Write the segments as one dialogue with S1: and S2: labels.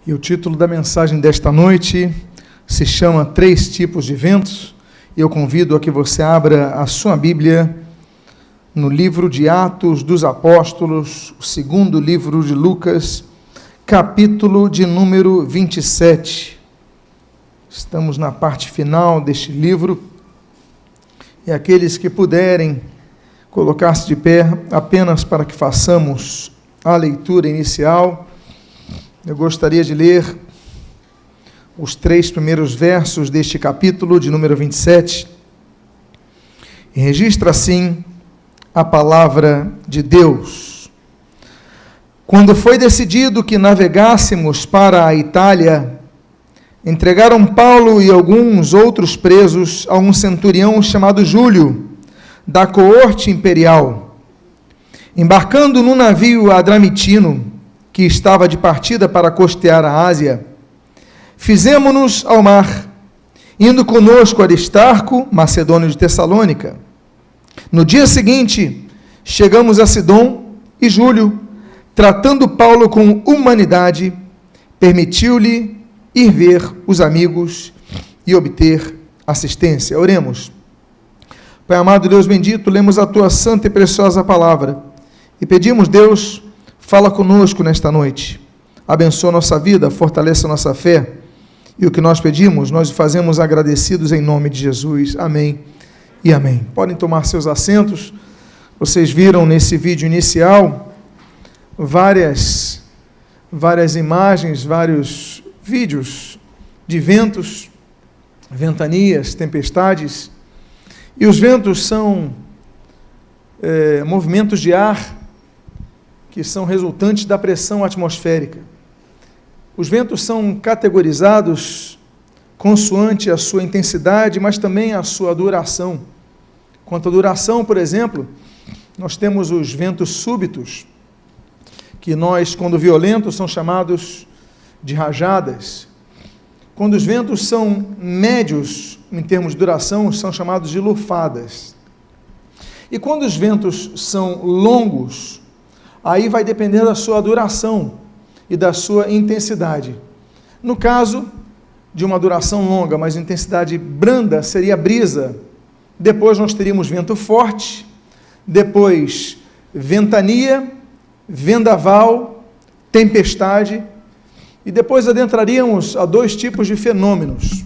S1: E o título da mensagem desta noite se chama Três Tipos de Ventos. E eu convido a que você abra a sua Bíblia no livro de Atos dos Apóstolos, o segundo livro de Lucas, capítulo de número 27. Estamos na parte final deste livro, e aqueles que puderem colocar-se de pé apenas para que façamos a leitura inicial. Eu gostaria de ler os 3 primeiros versos deste capítulo de número 27, e registra assim a palavra de Deus. Quando foi decidido que navegássemos para a Itália, entregaram Paulo e alguns outros presos a um centurião chamado Júlio, da coorte imperial. Embarcando num navio adramitino, que estava de partida para costear a Ásia, fizemo-nos ao mar, indo conosco Aristarco, macedônio de Tessalônica. No dia seguinte, chegamos a Sidom, e Júlio, tratando Paulo com humanidade, permitiu-lhe ir ver os amigos e obter assistência. Oremos. Pai amado, Deus bendito, lemos a tua santa e preciosa palavra e pedimos, Deus, fala conosco nesta noite, abençoa nossa vida, fortaleça nossa fé, e o que nós pedimos, nós fazemos agradecidos em nome de Jesus. Amém e amém. Podem tomar seus assentos. Vocês viram nesse vídeo inicial várias imagens, vários vídeos de ventos, ventanias, tempestades, e os ventos são movimentos de ar que são resultantes da pressão atmosférica. Os ventos são categorizados consoante a sua intensidade, mas também a sua duração. Quanto à duração, por exemplo, nós temos os ventos súbitos, que quando violentos, são chamados de rajadas. Quando os ventos são médios, em termos de duração, são chamados de lufadas. E quando os ventos são longos, aí vai depender da sua duração e da sua intensidade. No caso de uma duração longa, mas intensidade branda, seria brisa. Depois nós teríamos vento forte, depois ventania, vendaval, tempestade, e depois adentraríamos a 2 tipos de fenômenos,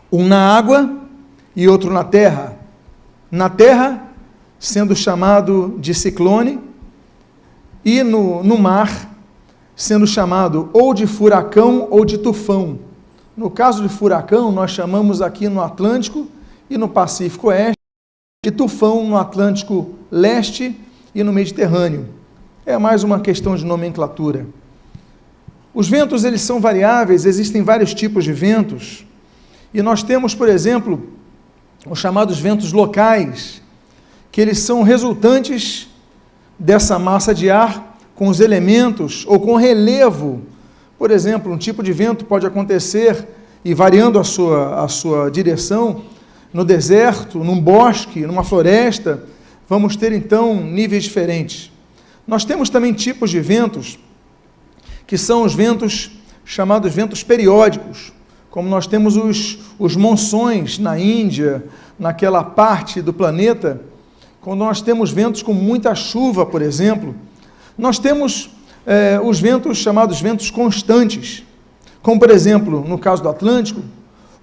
S1: um na água e outro na terra. Na terra, sendo chamado de ciclone, e no mar, sendo chamado ou de furacão ou de tufão. No caso de furacão, nós chamamos aqui no Atlântico e no Pacífico Oeste, e tufão no Atlântico Leste e no Mediterrâneo. É mais uma questão de nomenclatura. Os ventos, eles são variáveis, existem vários tipos de ventos, e nós temos, por exemplo, os chamados ventos locais, que eles são resultantes dessa massa de ar com os elementos ou com relevo. Por exemplo, um tipo de vento pode acontecer, e variando a sua direção, no deserto, num bosque, numa floresta, vamos ter então níveis diferentes. Nós temos também tipos de ventos, que são os ventos chamados ventos periódicos, como nós temos os monções na Índia, naquela parte do planeta, quando nós temos ventos com muita chuva, por exemplo. Nós temos os ventos chamados ventos constantes, como por exemplo, no caso do Atlântico,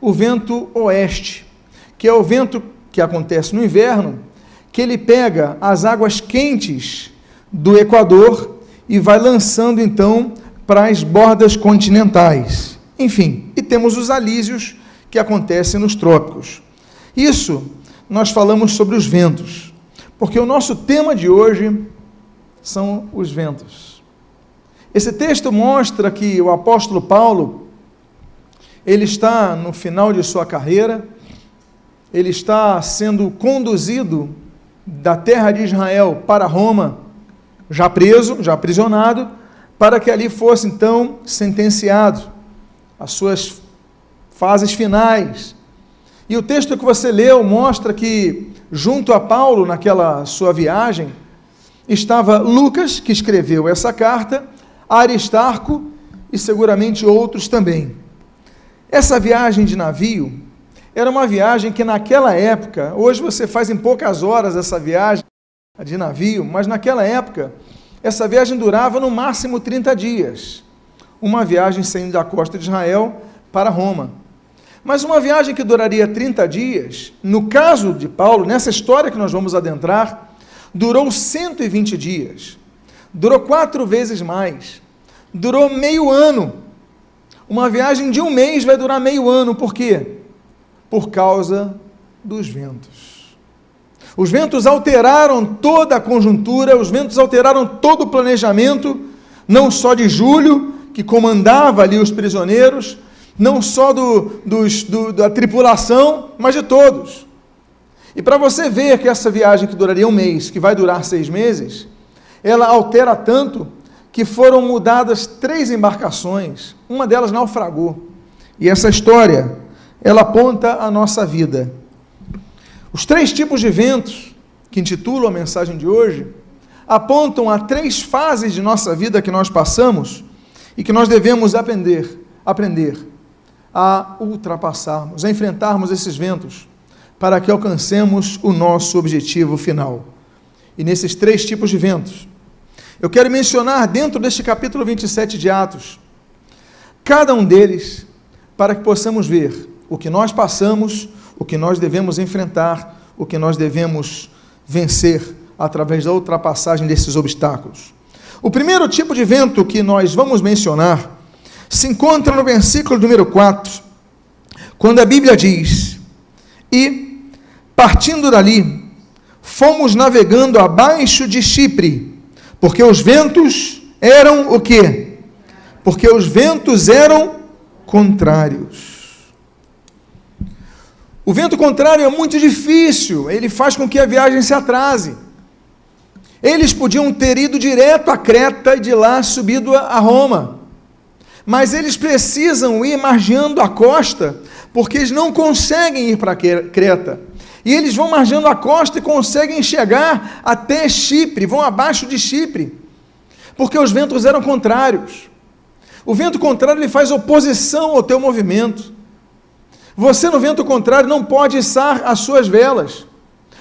S1: o vento oeste, que é o vento que acontece no inverno, que ele pega as águas quentes do Equador e vai lançando então para as bordas continentais. Enfim, e temos os alísios que acontecem nos trópicos. Isso nós falamos sobre os ventos, porque o nosso tema de hoje são os ventos. Esse texto mostra que o apóstolo Paulo, ele está no final de sua carreira, ele está sendo conduzido da terra de Israel para Roma, já preso, já aprisionado, para que ali fosse então sentenciado às suas fases finais. E o texto que você leu mostra que, junto a Paulo, naquela sua viagem, estava Lucas, que escreveu essa carta, Aristarco e seguramente outros também. Essa viagem de navio era uma viagem que naquela época, hoje você faz em poucas horas essa viagem de navio, mas naquela época, essa viagem durava no máximo 30 dias. Uma viagem saindo da costa de Israel para Roma. Mas uma viagem que duraria 30 dias, no caso de Paulo, nessa história que nós vamos adentrar, durou 120 dias. Durou 4 vezes mais. Durou meio ano. Uma viagem de um mês vai durar meio ano. Por quê? Por causa dos ventos. Os ventos alteraram toda a conjuntura, os ventos alteraram todo o planejamento, não só de Júlio, que comandava ali os prisioneiros, não só da tripulação, mas de todos. E para você ver que essa viagem que duraria um mês, que vai durar 6 meses, ela altera tanto que foram mudadas 3 embarcações, uma delas naufragou. E essa história, ela aponta a nossa vida. Os 3 tipos de ventos, que intitulam a mensagem de hoje, apontam a 3 fases de nossa vida que nós passamos e que nós devemos aprender a ultrapassarmos, a enfrentarmos esses ventos, para que alcancemos o nosso objetivo final. E nesses 3 tipos de ventos, eu quero mencionar dentro deste capítulo 27 de Atos, cada um deles, para que possamos ver o que nós passamos, o que nós devemos enfrentar, o que nós devemos vencer através da ultrapassagem desses obstáculos. O primeiro tipo de vento que nós vamos mencionar se encontra no versículo número 4, quando a Bíblia diz: e, partindo dali, fomos navegando abaixo de Chipre, porque os ventos eram o quê? Porque os ventos eram contrários. O vento contrário é muito difícil, ele faz com que a viagem se atrase. Eles podiam ter ido direto a Creta e de lá subido a Roma, mas eles precisam ir margeando a costa, porque eles não conseguem ir para Creta. E eles vão margeando a costa e conseguem chegar até Chipre, vão abaixo de Chipre, porque os ventos eram contrários. O vento contrário ele faz oposição ao teu movimento. Você no vento contrário não pode içar as suas velas,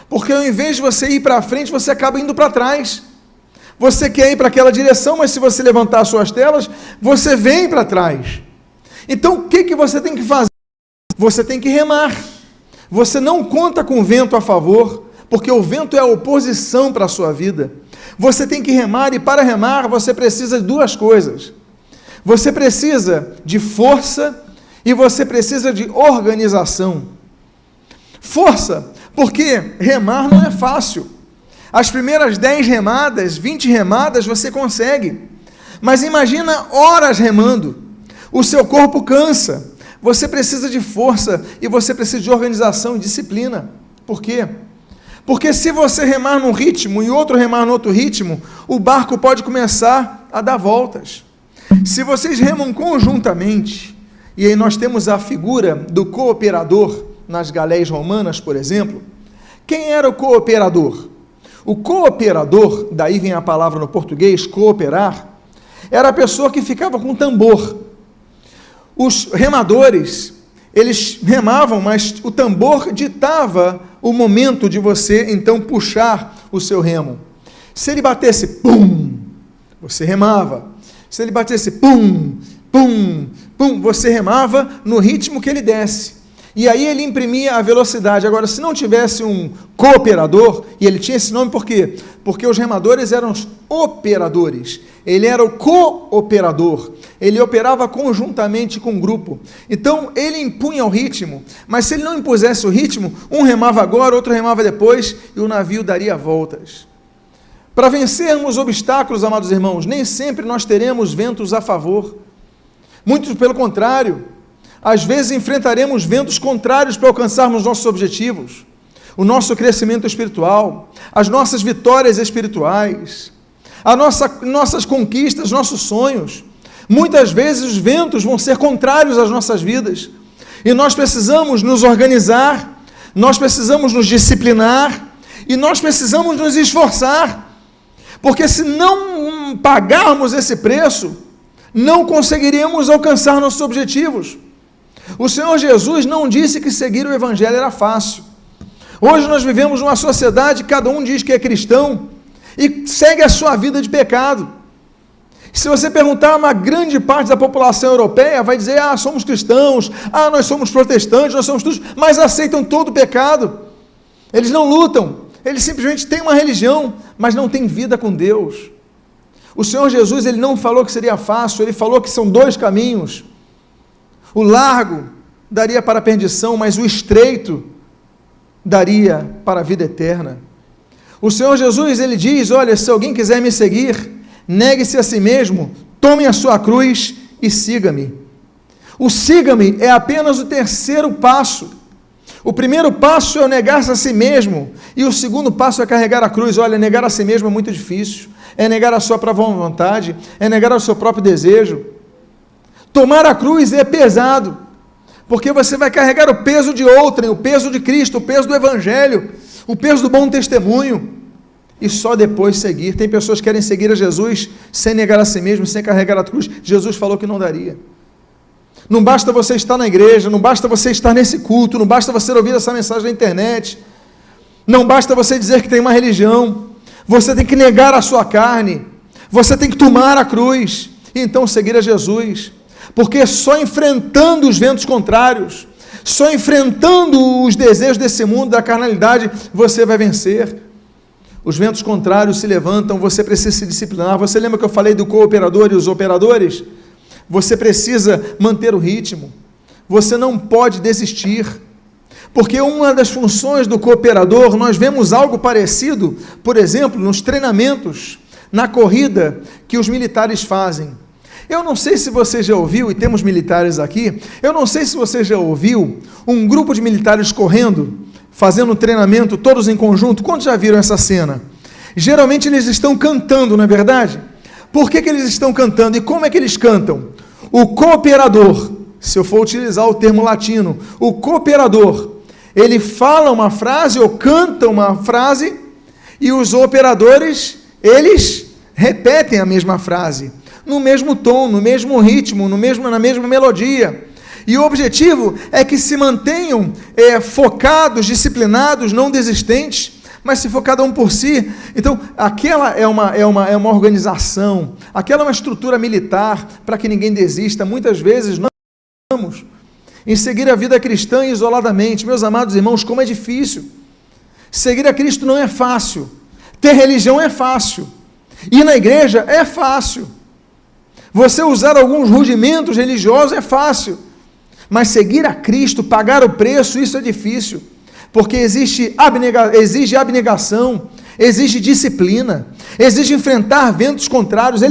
S1: porque ao invés de você ir para frente, você acaba indo para trás. Você quer ir para aquela direção, mas se você levantar as suas telas, você vem para trás. Então o que você tem que fazer? Você tem que remar. Você não conta com o vento a favor, porque o vento é a oposição para a sua vida. Você tem que remar, e para remar você precisa de 2 coisas. Você precisa de força e você precisa de organização. Força, porque remar não é fácil. As primeiras 10 remadas, 20 remadas você consegue, mas imagina horas remando, o seu corpo cansa, você precisa de força e você precisa de organização e disciplina. Por quê? Porque se você remar num ritmo e outro remar no outro ritmo, o barco pode começar a dar voltas. Se vocês remam conjuntamente, e aí nós temos a figura do cooperador nas galéias romanas, por exemplo. Quem era o cooperador? O cooperador, daí vem a palavra no português, cooperar, era a pessoa que ficava com tambor. Os remadores, eles remavam, mas o tambor ditava o momento de você, então, puxar o seu remo. Se ele batesse, pum, você remava. Se ele batesse, pum, pum, pum, você remava no ritmo que ele desse. E aí ele imprimia a velocidade. Agora, se não tivesse um cooperador, e ele tinha esse nome por quê? Porque os remadores eram os operadores. Ele era o cooperador. Ele operava conjuntamente com o grupo. Então, ele impunha o ritmo, mas se ele não impusesse o ritmo, um remava agora, outro remava depois, e o navio daria voltas. Para vencermos obstáculos, amados irmãos, nem sempre nós teremos ventos a favor. Muito pelo contrário. Às vezes enfrentaremos ventos contrários para alcançarmos nossos objetivos, o nosso crescimento espiritual, as nossas vitórias espirituais, nossas conquistas, nossos sonhos. Muitas vezes os ventos vão ser contrários às nossas vidas, e nós precisamos nos organizar, nós precisamos nos disciplinar, e nós precisamos nos esforçar, porque se não pagarmos esse preço, não conseguiríamos alcançar nossos objetivos. O Senhor Jesus não disse que seguir o Evangelho era fácil. Hoje nós vivemos numa sociedade, cada um diz que é cristão e segue a sua vida de pecado. Se você perguntar a uma grande parte da população europeia, vai dizer, somos cristãos, nós somos protestantes, nós somos todos, mas aceitam todo o pecado. Eles não lutam, eles simplesmente têm uma religião, mas não têm vida com Deus. O Senhor Jesus, ele não falou que seria fácil, ele falou que são 2 caminhos. O largo daria para a perdição, mas o estreito daria para a vida eterna. O Senhor Jesus, ele diz, olha, se alguém quiser me seguir, negue-se a si mesmo, tome a sua cruz e siga-me. O siga-me é apenas o 3º passo. O primeiro passo é o negar-se a si mesmo, e o segundo passo é carregar a cruz. Olha, negar a si mesmo é muito difícil, é negar a sua própria vontade, é negar o seu próprio desejo. Tomar a cruz é pesado, porque você vai carregar o peso de outrem, o peso de Cristo, o peso do Evangelho, o peso do bom testemunho, e só depois seguir. Tem pessoas que querem seguir a Jesus sem negar a si mesmo, sem carregar a cruz. Jesus falou que não daria. Não basta você estar na igreja, não basta você estar nesse culto, não basta você ouvir essa mensagem na internet, não basta você dizer que tem uma religião, você tem que negar a sua carne, você tem que tomar a cruz, e então seguir a Jesus, porque só enfrentando os ventos contrários, só enfrentando os desejos desse mundo, da carnalidade, você vai vencer. Os ventos contrários se levantam, você precisa se disciplinar. Você lembra que eu falei do cooperador e os operadores? Você precisa manter o ritmo, você não pode desistir, porque uma das funções do cooperador, nós vemos algo parecido, por exemplo, nos treinamentos, na corrida que os militares fazem. Eu não sei se você já ouviu, e temos militares aqui, eu não sei se você já ouviu um grupo de militares correndo, fazendo um treinamento, todos em conjunto. Quantos já viram essa cena? Geralmente eles estão cantando, não é verdade? Por que eles estão cantando? E como é que eles cantam? O cooperador, se eu for utilizar o termo latino, o cooperador, ele fala uma frase ou canta uma frase, e os operadores, eles repetem a mesma frase, no mesmo tom, no mesmo ritmo, na mesma melodia. E o objetivo é que se mantenham focados, disciplinados, não desistentes, mas se for cada um por si. Então, aquela é uma organização, aquela é uma estrutura militar para que ninguém desista. Muitas vezes nós estamos em seguir a vida cristã isoladamente. Meus amados irmãos, como é difícil. Seguir a Cristo não é fácil. Ter religião é fácil. Ir na igreja é fácil. Você usar alguns rudimentos religiosos é fácil. Mas seguir a Cristo, pagar o preço, isso é difícil. Porque exige abnegação, exige disciplina, exige enfrentar ventos contrários.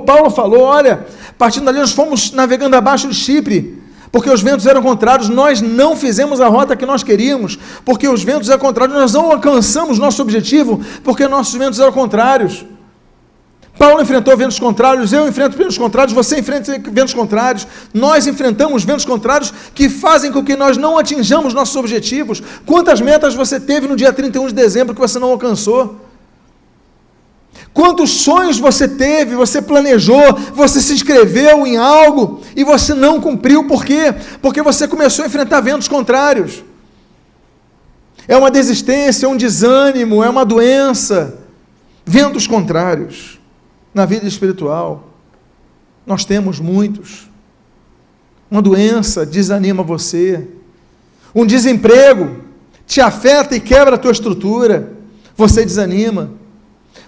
S1: Paulo falou, olha, partindo dali nós fomos navegando abaixo de Chipre, porque os ventos eram contrários, nós não fizemos a rota que nós queríamos, porque os ventos eram contrários, nós não alcançamos nosso objetivo, porque nossos ventos eram contrários. Paulo enfrentou ventos contrários, eu enfrento ventos contrários, você enfrenta ventos contrários, nós enfrentamos ventos contrários que fazem com que nós não atinjamos nossos objetivos. Quantas metas você teve no dia 31 de dezembro que você não alcançou? Quantos sonhos você teve, você planejou, você se inscreveu em algo e você não cumpriu, por quê? Porque você começou a enfrentar ventos contrários. É uma desistência, é um desânimo, é uma doença, ventos contrários. Na vida espiritual, nós temos muitos. Uma doença desanima você, um desemprego te afeta e quebra a tua estrutura, você desanima.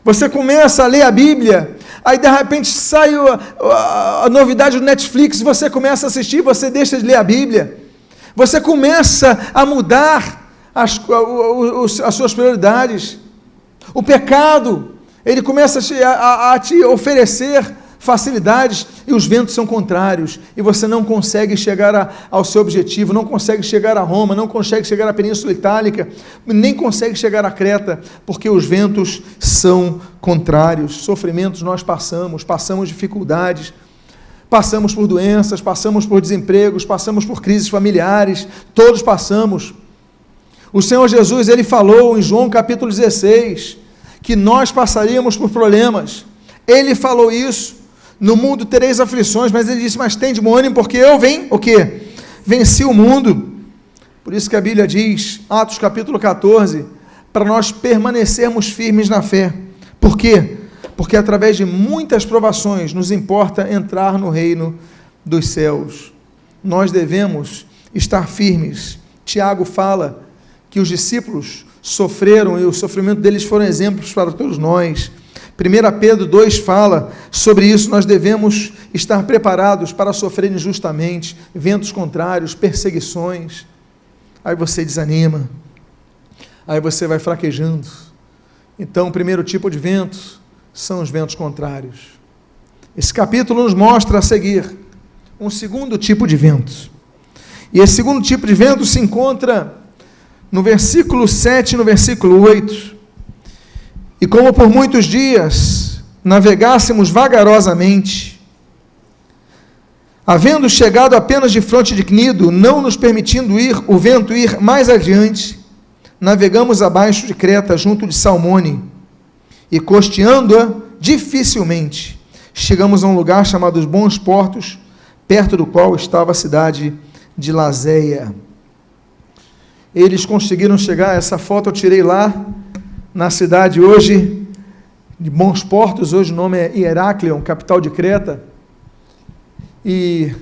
S1: Você começa a ler a Bíblia, aí de repente sai a novidade do Netflix, você começa a assistir, você deixa de ler a Bíblia, você começa a mudar as suas prioridades. O pecado, ele começa a te oferecer facilidades, e os ventos são contrários, e você não consegue chegar ao seu objetivo, não consegue chegar a Roma, não consegue chegar à Península Itálica, nem consegue chegar a Creta, porque os ventos são contrários. Sofrimentos nós passamos dificuldades, passamos por doenças, passamos por desempregos, passamos por crises familiares, todos passamos. O Senhor Jesus, ele falou em João capítulo 16, que nós passaríamos por problemas. Ele falou isso. no mundo tereis aflições, mas ele disse, mas tem de bom ânimo, porque eu o quê? Venci o mundo. Por isso que a Bíblia diz, Atos capítulo 14, para nós permanecermos firmes na fé. Por quê? Porque através de muitas provações nos importa entrar no reino dos céus. Nós devemos estar firmes. Tiago fala que os discípulos sofreram e o sofrimento deles foram exemplos para todos nós. 1 Pedro 2 fala sobre isso, nós devemos estar preparados para sofrer injustamente, ventos contrários, perseguições. Aí você desanima, aí você vai fraquejando. Então, o primeiro tipo de vento são os ventos contrários. Esse capítulo nos mostra a seguir um segundo tipo de vento. E esse segundo tipo de vento se encontra no versículo 7 e no versículo 8. E como por muitos dias navegássemos vagarosamente, havendo chegado apenas de fronte de Cnido, não nos permitindo o vento ir mais adiante, navegamos abaixo de Creta, junto de Salmone, e costeando-a dificilmente, chegamos a um lugar chamado os Bons Portos, perto do qual estava a cidade de Laséia. Eles conseguiram chegar, essa foto eu tirei lá, na cidade hoje, de Bons Portos, hoje o nome é Heráclion, capital de Creta, e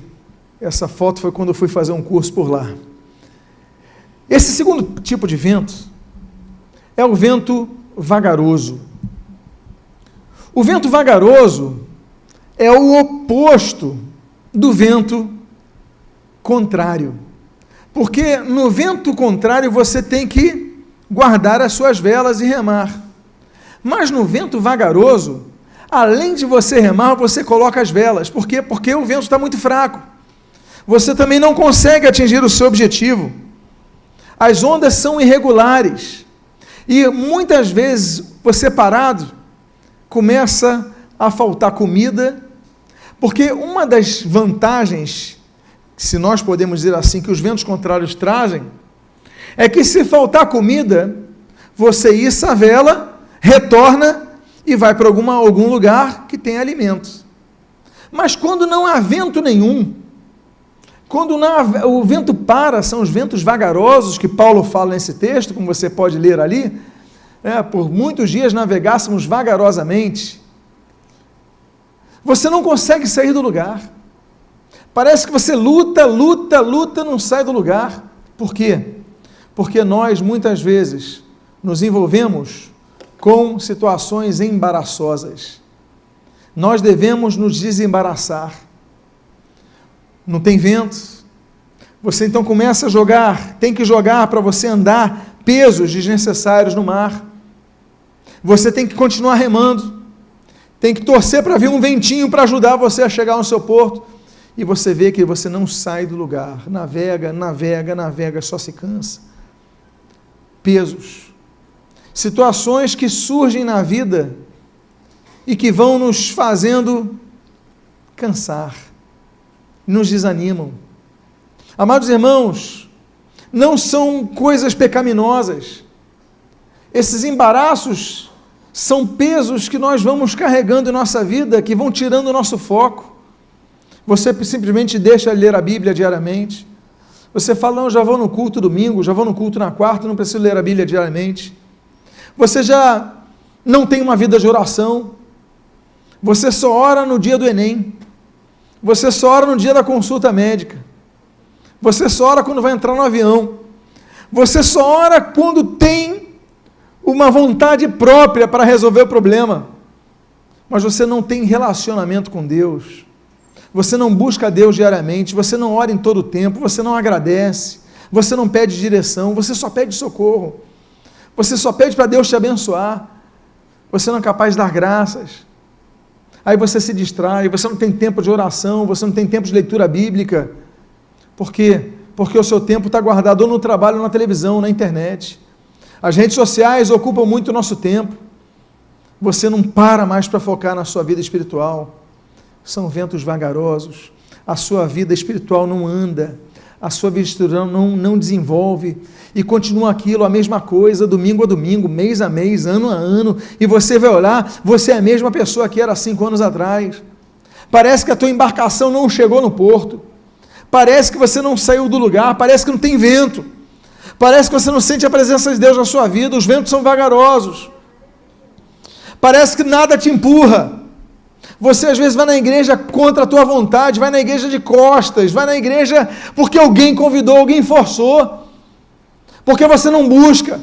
S1: essa foto foi quando eu fui fazer um curso por lá. Esse segundo tipo de vento é o vento vagaroso. O vento vagaroso é o oposto do vento contrário, porque no vento contrário você tem que guardar as suas velas e remar, mas no vento vagaroso, além de você remar, você coloca as velas. Por quê? Porque o vento está muito fraco, você também não consegue atingir o seu objetivo, as ondas são irregulares, e muitas vezes você parado, começa a faltar comida, porque uma das vantagens, se nós podemos dizer assim, que os ventos contrários trazem, é que se faltar comida, você issa a vela, retorna e vai para algum lugar que tem alimento. Mas quando não há vento nenhum, quando o vento para, são os ventos vagarosos que Paulo fala nesse texto, como você pode ler ali, por muitos dias navegássemos vagarosamente, você não consegue sair do lugar. Parece que você luta, não sai do lugar. Por quê? Porque nós, muitas vezes, nos envolvemos com situações embaraçosas. Nós devemos nos desembaraçar. Não tem vento? Você então começa a jogar, tem que jogar para você andar pesos desnecessários no mar. Você tem que continuar remando. Tem que torcer para vir um ventinho para ajudar você a chegar no seu porto. E você vê que você não sai do lugar. Navega, só se cansa. Pesos. Situações que surgem na vida e que vão nos fazendo cansar, nos desanimam. Amados irmãos, não são coisas pecaminosas. Esses embaraços são pesos que nós vamos carregando em nossa vida, que vão tirando o nosso foco. Você simplesmente deixa ler a Bíblia diariamente. Você fala, não, já vou no culto domingo, já vou no culto na quarta, não preciso ler a Bíblia diariamente. Você já não tem uma vida de oração. Você só ora no dia do Enem. Você só ora no dia da consulta médica. Você só ora quando vai entrar no avião. Você só ora quando tem uma vontade própria para resolver o problema. Mas você não tem relacionamento com Deus. Você não busca Deus diariamente, você não ora em todo o tempo, você não agradece, você não pede direção, você só pede socorro, você só pede para Deus te abençoar, você não é capaz de dar graças, aí você se distrai, você não tem tempo de oração, você não tem tempo de leitura bíblica. Por quê? Porque o seu tempo está guardado ou no trabalho, ou na televisão, ou na internet. As redes sociais ocupam muito o nosso tempo, você não para mais para focar na sua vida espiritual. São ventos vagarosos, a sua vida espiritual não anda, a sua vida espiritual não desenvolve, e continua aquilo, a mesma coisa, domingo a domingo, mês a mês, ano a ano, e você vai olhar, você é a mesma pessoa que era 5 anos atrás. parece que a tua embarcação não chegou no porto, parece que você não saiu do lugar, parece que não tem vento, parece que você não sente a presença de Deus na sua vida, os ventos são vagarosos, parece que nada te empurra. Você às vezes vai na igreja contra a tua vontade, vai na igreja de costas, vai na igreja porque alguém convidou, alguém forçou, porque você não busca.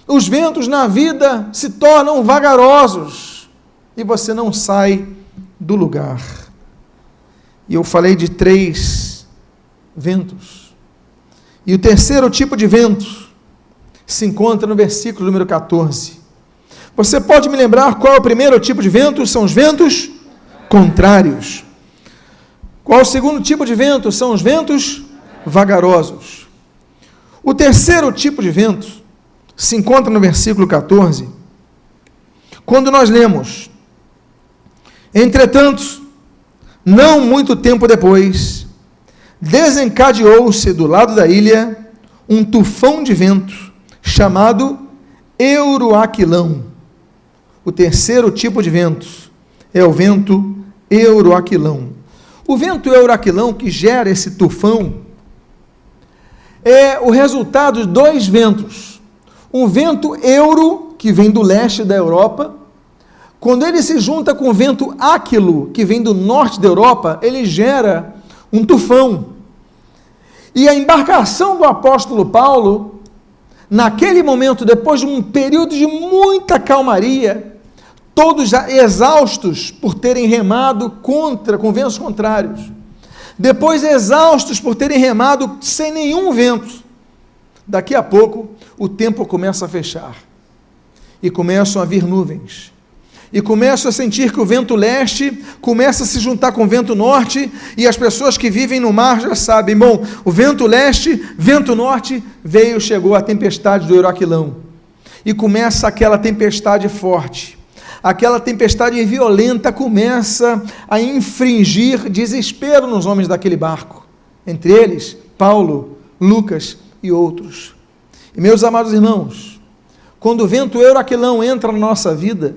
S1: Os ventos na vida se tornam vagarosos e você não sai do lugar. E eu falei de 3 ventos. E o terceiro tipo de vento se encontra no versículo número 14. Você pode me lembrar qual é o primeiro tipo de vento? São os ventos contrários. Qual é o segundo tipo de vento? São os ventos vagarosos. O terceiro tipo de vento se encontra no versículo 14, quando nós lemos: entretanto, não muito tempo depois, desencadeou-se do lado da ilha um tufão de vento, chamado Euroaquilão. O terceiro tipo de vento é o vento Euroaquilão. O vento Euroaquilão que gera esse tufão é o resultado de 2 ventos. Um vento euro, que vem do leste da Europa, quando ele se junta com o vento áquilo, que vem do norte da Europa, ele gera um tufão. E a embarcação do apóstolo Paulo, naquele momento, depois de um período de muita calmaria, todos já exaustos por terem remado com ventos contrários, depois exaustos por terem remado sem nenhum vento, daqui a pouco o tempo começa a fechar, e começam a vir nuvens, e começam a sentir que o vento leste começa a se juntar com o vento norte, e as pessoas que vivem no mar já sabem, bom, o vento leste, vento norte, chegou a tempestade do Euroaquilão, e começa aquela tempestade forte, aquela tempestade violenta começa a infringir desespero nos homens daquele barco, entre eles, Paulo, Lucas e outros. E meus amados irmãos, quando o vento Euroaquilão entra na nossa vida,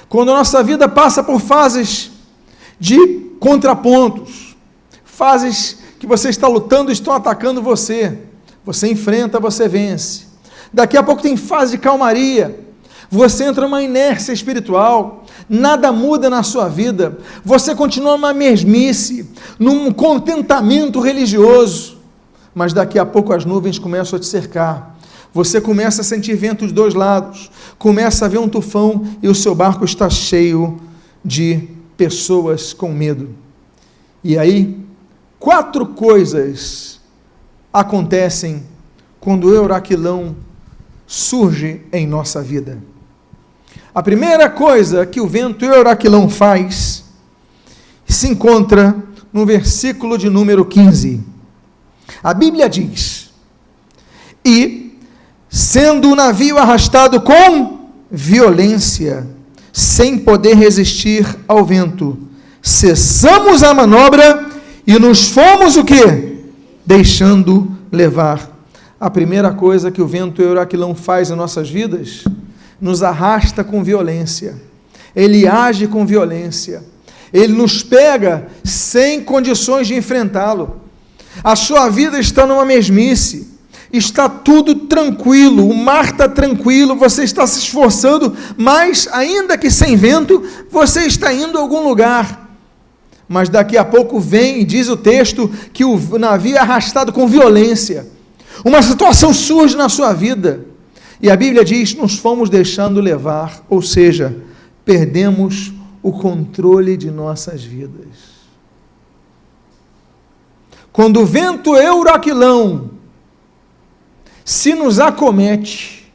S1: quando a nossa vida passa por fases de contrapontos, fases que você está lutando e estão atacando você enfrenta, você vence. Daqui a pouco tem fase de calmaria, você entra numa inércia espiritual, nada muda na sua vida, você continua numa mesmice, num contentamento religioso, mas daqui a pouco as nuvens começam a te cercar, você começa a sentir vento dos 2 lados, começa a ver um tufão e o seu barco está cheio de pessoas com medo. E aí, 4 coisas acontecem quando o Euroaquilão surge em nossa vida. A primeira coisa que o vento Euroaquilão faz se encontra no versículo de número 15. A Bíblia diz: e, sendo o navio arrastado com violência, sem poder resistir ao vento, cessamos a manobra e nos fomos o quê? Deixando levar. A primeira coisa que o vento Euroaquilão faz em nossas vidas, nos arrasta com violência, ele age com violência, ele nos pega sem condições de enfrentá-lo. A sua vida está numa mesmice, está tudo tranquilo, o mar está tranquilo, você está se esforçando, mas ainda que sem vento, você está indo a algum lugar. Mas daqui a pouco vem, e diz o texto, que o navio é arrastado com violência. Uma situação surge na sua vida, e a Bíblia diz, nos fomos deixando levar, ou seja, perdemos o controle de nossas vidas. Quando o vento Euroaquilão se nos acomete,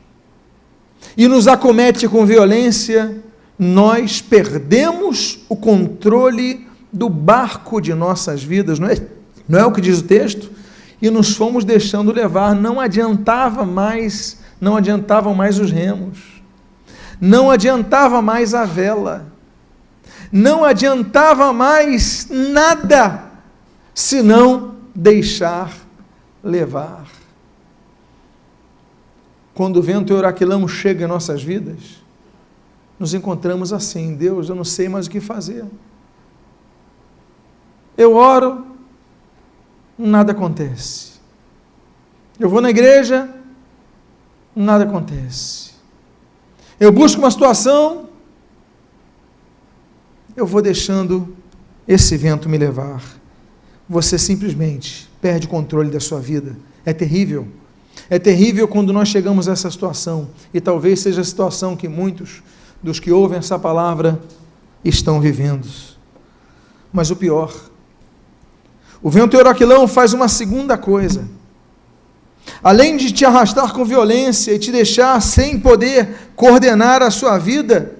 S1: e nos acomete com violência, nós perdemos o controle do barco de nossas vidas, não é o que diz o texto? E nos fomos deixando levar, não adiantavam mais os remos, não adiantava mais a vela, não adiantava mais nada, senão deixar levar. Quando o vento Euroaquilão chega em nossas vidas, nos encontramos assim: Deus, eu não sei mais o que fazer, Eu oro, nada acontece. Eu vou na igreja, nada acontece. Eu busco uma situação, eu vou deixando esse vento me levar. Você simplesmente perde o controle da sua vida. É terrível. É terrível quando nós chegamos a essa situação, e talvez seja a situação que muitos dos que ouvem essa palavra estão vivendo. Mas o pior, o vento euroquilão faz uma segunda coisa. Além de te arrastar com violência e te deixar sem poder coordenar a sua vida,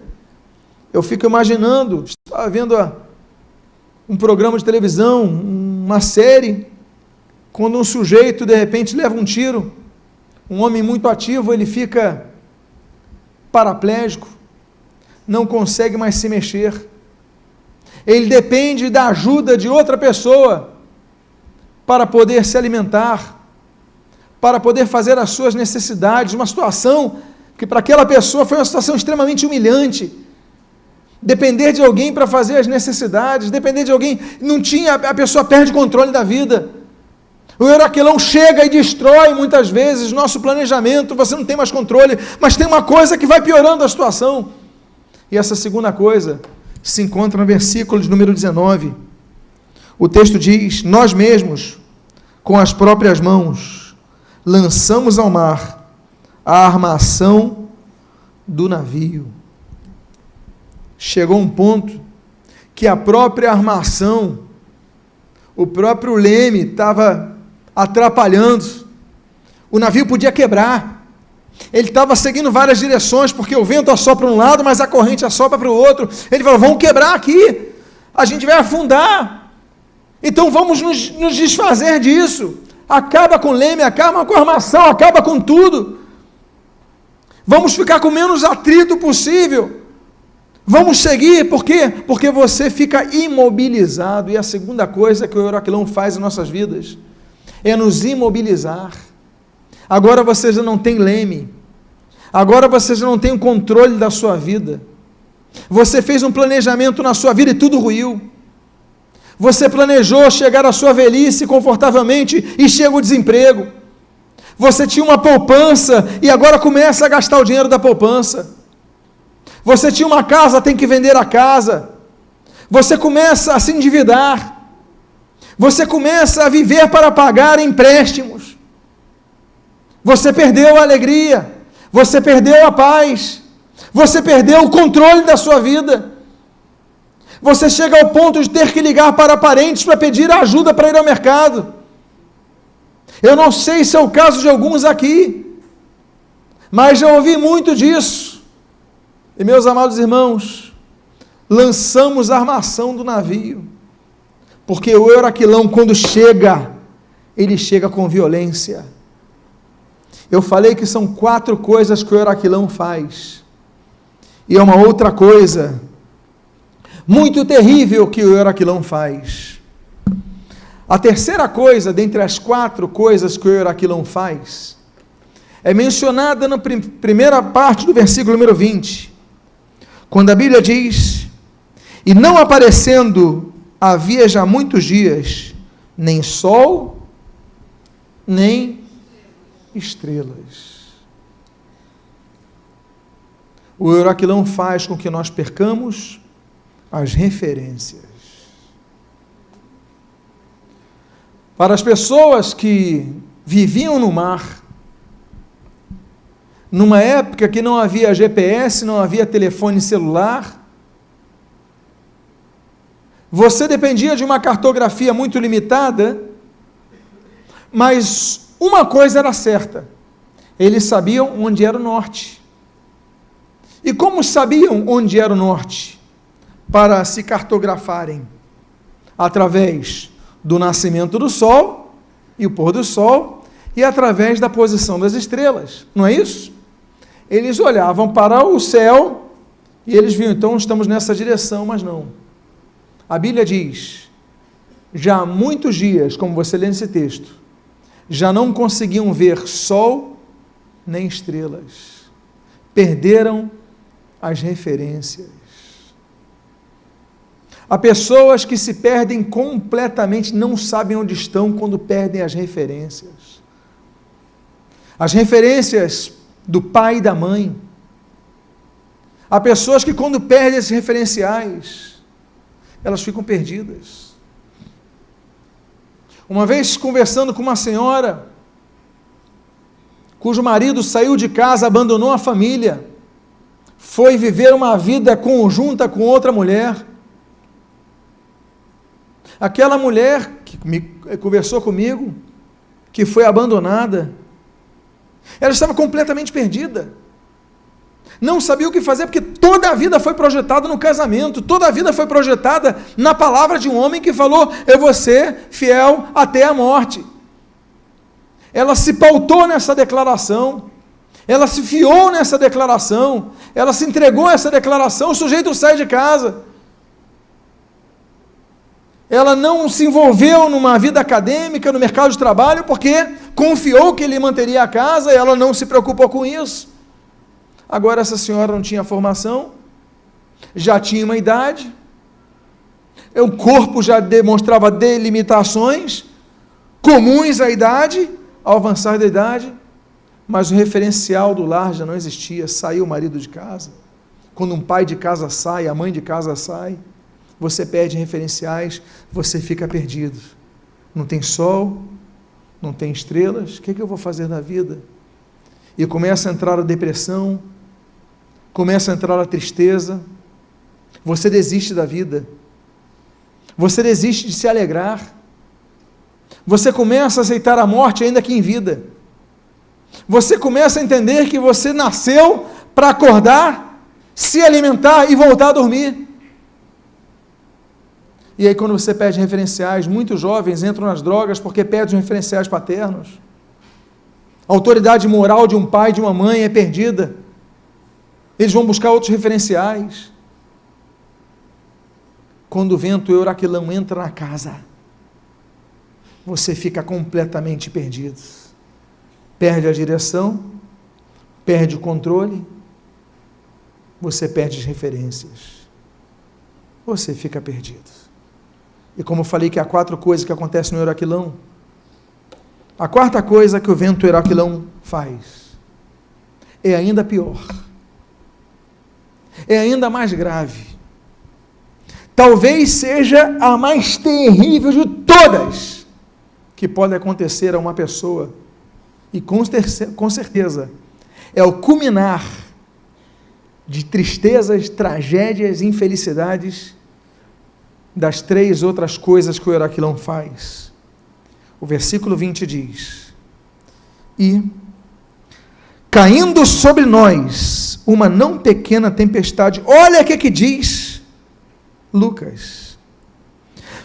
S1: eu fico imaginando, estava vendo um programa de televisão, uma série, quando um sujeito de repente leva um tiro, um homem muito ativo, ele fica paraplégico, não consegue mais se mexer, ele depende da ajuda de outra pessoa para poder se alimentar, para poder fazer as suas necessidades, uma situação que para aquela pessoa foi uma situação extremamente humilhante. Depender de alguém para fazer as necessidades, depender de alguém, a pessoa perde o controle da vida. O euroquilão chega e destrói muitas vezes nosso planejamento, você não tem mais controle, mas tem uma coisa que vai piorando a situação. E essa segunda coisa se encontra no versículo de número 19. O texto diz: nós mesmos, com as próprias mãos, lançamos ao mar a armação do navio. Chegou um ponto que a própria armação, o próprio leme estava atrapalhando, o navio podia quebrar, ele estava seguindo várias direções, porque o vento assopra para um lado, mas a corrente assopra para o outro, ele falou: vamos quebrar aqui, a gente vai afundar, então vamos nos desfazer disso, acaba com o leme, acaba com a armação, acaba com tudo, vamos ficar com o menos atrito possível, vamos seguir, por quê? Porque você fica imobilizado, e a segunda coisa que o euroquilão faz em nossas vidas, é nos imobilizar. Agora você já não tem leme, agora você já não tem o controle da sua vida, você fez um planejamento na sua vida e tudo ruiu, você planejou chegar à sua velhice confortavelmente e chega o desemprego, você tinha uma poupança e agora começa a gastar o dinheiro da poupança, você tinha uma casa, tem que vender a casa, você começa a se endividar, você começa a viver para pagar empréstimos, você perdeu a alegria, você perdeu a paz, você perdeu o controle da sua vida, você chega ao ponto de ter que ligar para parentes para pedir ajuda para ir ao mercado. Eu não sei se é o caso de alguns aqui, mas já ouvi muito disso. E meus amados irmãos, lançamos a armação do navio, porque o euroquilão, quando chega, ele chega com violência. Eu falei que são 4 coisas que o euroquilão faz, e é uma outra coisa muito terrível que o euroquilão faz. A terceira coisa, dentre as 4 coisas que o euroquilão faz, é mencionada na primeira parte do versículo número 20, quando a Bíblia diz: e não aparecendo havia já muitos dias, nem sol, nem estrelas. O euroquilão faz com que nós percamos as referências. Para as pessoas que viviam no mar, numa época que não havia GPS, não havia telefone celular, você dependia de uma cartografia muito limitada, mas uma coisa era certa: eles sabiam onde era o norte. E como sabiam onde era o norte? Para se cartografarem através do nascimento do sol e o pôr do sol, e através da posição das estrelas, não é isso? Eles olhavam para o céu e eles viam: então estamos nessa direção, mas não. A Bíblia diz: já há muitos dias, como você lê nesse texto, já não conseguiam ver sol nem estrelas, perderam as referências. Há pessoas que se perdem completamente, não sabem onde estão quando perdem as referências. As referências do pai e da mãe. Há pessoas que quando perdem esses referenciais, elas ficam perdidas. Uma vez conversando com uma senhora, cujo marido saiu de casa, abandonou a família, foi viver uma vida conjunta com outra mulher. Aquela mulher que conversou comigo, que foi abandonada, ela estava completamente perdida. Não sabia o que fazer, porque toda a vida foi projetada no casamento, toda a vida foi projetada na palavra de um homem que falou: eu vou ser fiel até a morte. Ela se pautou nessa declaração, ela se fiou nessa declaração, ela se entregou a essa declaração. O sujeito sai de casa, ela não se envolveu numa vida acadêmica, no mercado de trabalho, porque confiou que ele manteria a casa, e ela não se preocupou com isso. Agora essa senhora não tinha formação, já tinha uma idade, o corpo já demonstrava delimitações comuns à idade, ao avançar da idade, mas o referencial do lar já não existia. Saiu o marido de casa. Quando um pai de casa sai, a mãe de casa sai, você perde referenciais, você fica perdido. Não tem sol, não tem estrelas, o que eu vou fazer na vida? E começa a entrar a depressão, começa a entrar a tristeza, você desiste da vida, você desiste de se alegrar, você começa a aceitar a morte ainda que em vida, você começa a entender que você nasceu para acordar, se alimentar e voltar a dormir. E aí quando você perde referenciais, muitos jovens entram nas drogas porque perdem os referenciais paternos. A autoridade moral de um pai e de uma mãe é perdida. Eles vão buscar outros referenciais. Quando o vento euraquilão entra na casa, você fica completamente perdido. Perde a direção, perde o controle, você perde as referências. Você fica perdido. E como eu falei que há 4 coisas que acontecem no euraquilão, a 4ª coisa que o vento euraquilão faz é ainda pior. É ainda mais grave. Talvez seja a mais terrível de todas que pode acontecer a uma pessoa. E com certeza é o culminar de tristezas, tragédias, infelicidades das 3 outras coisas que o euraquilão faz. O versículo 20 diz: e caindo sobre nós uma não pequena tempestade, olha o que diz Lucas: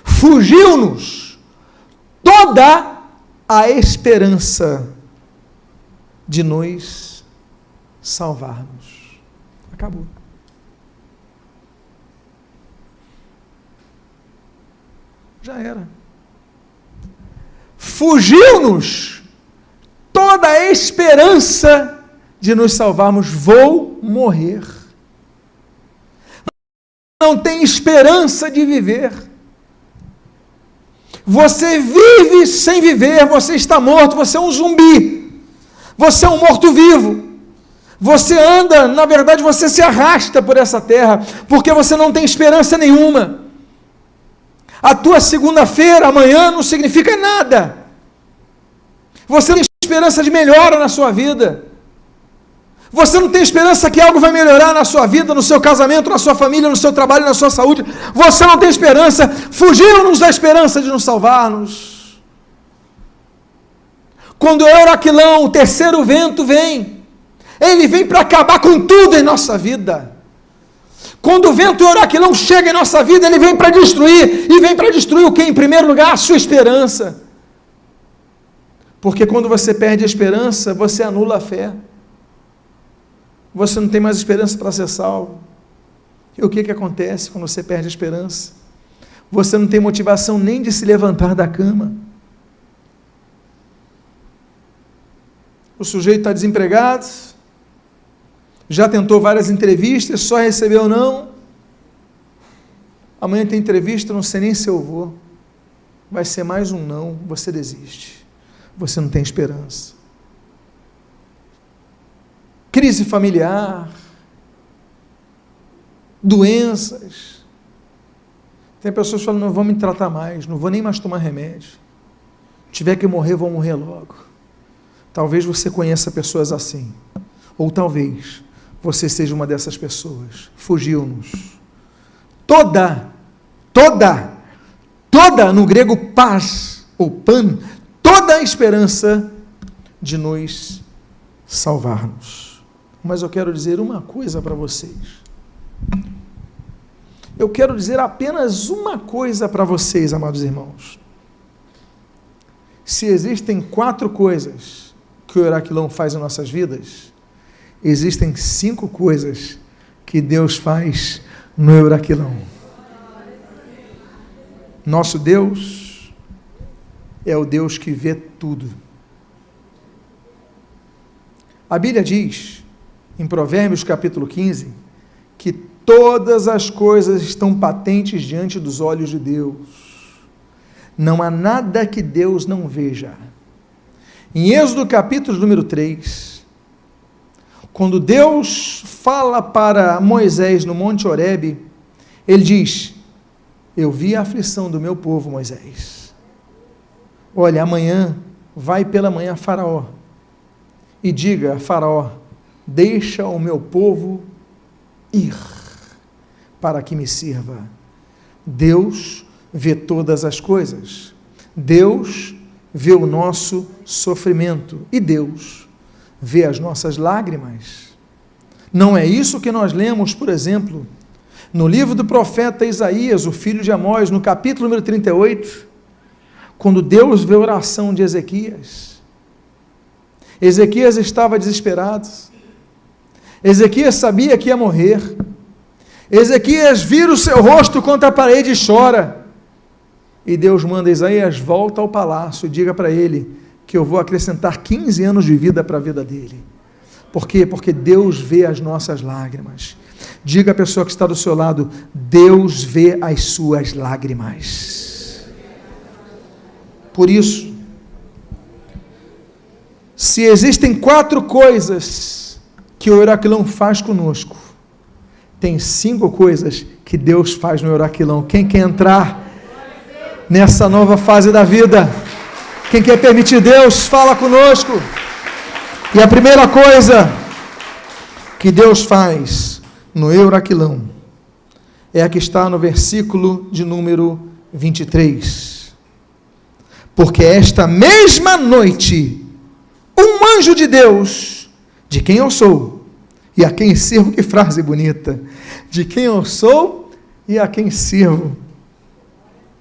S1: fugiu-nos toda a esperança de nos salvarmos. Acabou. Já era. Fugiu-nos toda a esperança de nos salvarmos. Vou morrer. Não tem esperança de viver. Você vive sem viver, você está morto, você é um zumbi. Você é um morto-vivo. Você anda, na verdade, você se arrasta por essa terra, porque você não tem esperança nenhuma. A tua segunda-feira, amanhã, não significa nada. Você não tem esperança de melhora na sua vida. Você não tem esperança que algo vai melhorar na sua vida, no seu casamento, na sua família, no seu trabalho, na sua saúde. Você não tem esperança. Fugiram-nos da esperança de nos salvar-nos. Quando o euraquilão, o terceiro vento vem, ele vem para acabar com tudo em nossa vida. Quando o vento euraquilão chega em nossa vida, ele vem para destruir. E vem para destruir o que? Em primeiro lugar, a sua esperança. Porque quando você perde a esperança, você anula a fé. Você não tem mais esperança para ser salvo. E o que acontece quando você perde a esperança? Você não tem motivação nem de se levantar da cama. O sujeito está desempregado, já tentou várias entrevistas, só recebeu não. Amanhã tem entrevista, não sei nem se eu vou. Vai ser mais um não, você desiste. Você não tem esperança. Crise familiar, doenças. Tem pessoas falando, não vou me tratar mais, não vou nem mais tomar remédio. Se tiver que morrer, vou morrer logo. Talvez você conheça pessoas assim. Ou talvez você seja uma dessas pessoas. Fugiu-nos. Toda, no grego paz, ou pan, toda a esperança de nos salvar-nos. Mas eu quero dizer uma coisa para vocês. Eu quero dizer apenas uma coisa para vocês, amados irmãos. Se existem 4 coisas que o Euraquilão faz em nossas vidas, existem 5 coisas que Deus faz no Euraquilão. Nosso Deus é o Deus que vê tudo. A Bíblia diz, em Provérbios capítulo 15, que todas as coisas estão patentes diante dos olhos de Deus. Não há nada que Deus não veja. Em Êxodo capítulo número 3, quando Deus fala para Moisés no Monte Horebe, ele diz, eu vi a aflição do meu povo, Moisés. Olha, amanhã, vai pela manhã a Faraó, e diga a Faraó, deixa o meu povo ir, para que me sirva. Deus vê todas as coisas. Deus vê o nosso sofrimento. E Deus vê as nossas lágrimas. Não é isso que nós lemos, por exemplo, no livro do profeta Isaías, o filho de Amós, no capítulo número 38, quando Deus vê a oração de Ezequias. Ezequias estava desesperado. Ezequias sabia que ia morrer. Ezequias vira o seu rosto contra a parede e chora. E Deus manda Isaías, volta ao palácio e diga para ele que eu vou acrescentar 15 anos de vida para a vida dele. Por quê? Porque Deus vê as nossas lágrimas. Diga à pessoa que está do seu lado, Deus vê as suas lágrimas. Por isso, se existem 4 coisas que o Euraquilão faz conosco, tem 5 coisas que Deus faz no Euraquilão. Quem quer entrar nessa nova fase da vida? Quem quer permitir Deus, fala conosco. E a primeira coisa que Deus faz no Euraquilão é a que está no versículo de número 23. Porque esta mesma noite, um anjo de Deus, de quem eu sou e a quem sirvo, que frase bonita, de quem eu sou e a quem sirvo,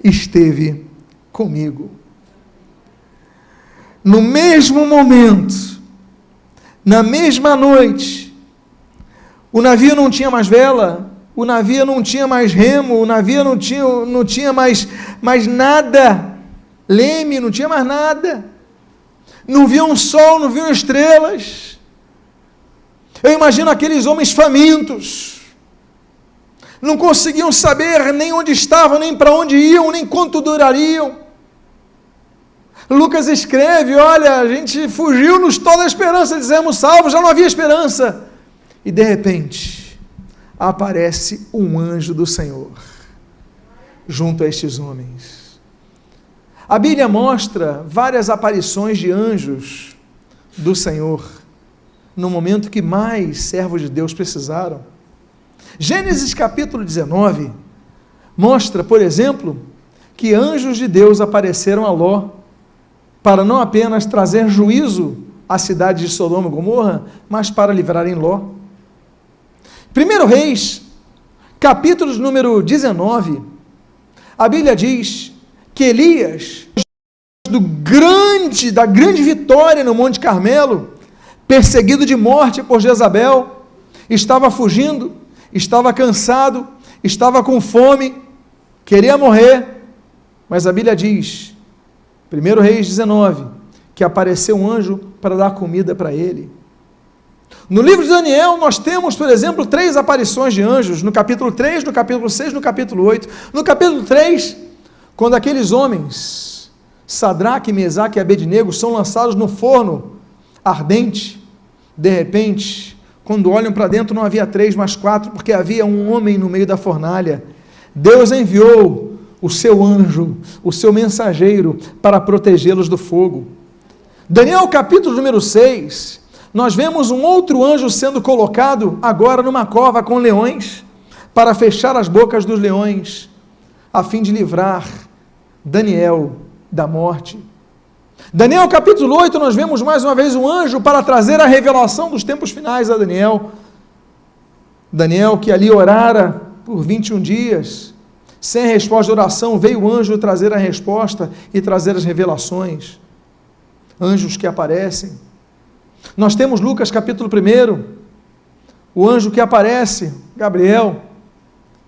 S1: esteve comigo. No mesmo momento, na mesma noite, o navio não tinha mais vela, o navio não tinha mais remo, o navio não tinha mais nada, leme, não tinha mais nada, não via um sol, não viam estrelas. Eu imagino aqueles homens famintos, não conseguiam saber nem onde estavam, nem para onde iam, nem quanto durariam. Lucas escreve, olha, a gente fugiu-nos toda a esperança, dizemos salvos, já não havia esperança. E de repente, aparece um anjo do Senhor, junto a estes homens. A Bíblia mostra várias aparições de anjos do Senhor, no momento que mais servos de Deus precisaram. Gênesis capítulo 19, mostra, por exemplo, que anjos de Deus apareceram a Ló, para não apenas trazer juízo à cidade de Sodoma e Gomorra, mas para livrarem Ló. 1 Reis, capítulo número 19, a Bíblia diz que Elias, da grande vitória no Monte Carmelo, perseguido de morte por Jezabel, estava fugindo, estava cansado, estava com fome, queria morrer, mas a Bíblia diz, 1 Reis 19, que apareceu um anjo para dar comida para ele. No livro de Daniel, nós temos, por exemplo, 3 aparições de anjos, no capítulo 3, no capítulo 6, no capítulo 8. No capítulo 3, quando aqueles homens, Sadraque, Mesaque e Abednego, são lançados no forno ardente, de repente, quando olham para dentro não havia 3, mas 4, porque havia um homem no meio da fornalha. Deus enviou o seu anjo, o seu mensageiro, para protegê-los do fogo. Daniel capítulo número 6, nós vemos um outro anjo sendo colocado agora numa cova com leões, para fechar as bocas dos leões, a fim de livrar Daniel da morte. Daniel capítulo 8, nós vemos mais uma vez um anjo para trazer a revelação dos tempos finais a Daniel. Daniel que ali orara por 21 dias, sem resposta de oração, veio o anjo trazer a resposta e trazer as revelações. Anjos que aparecem. Nós temos Lucas capítulo 1, o anjo que aparece, Gabriel,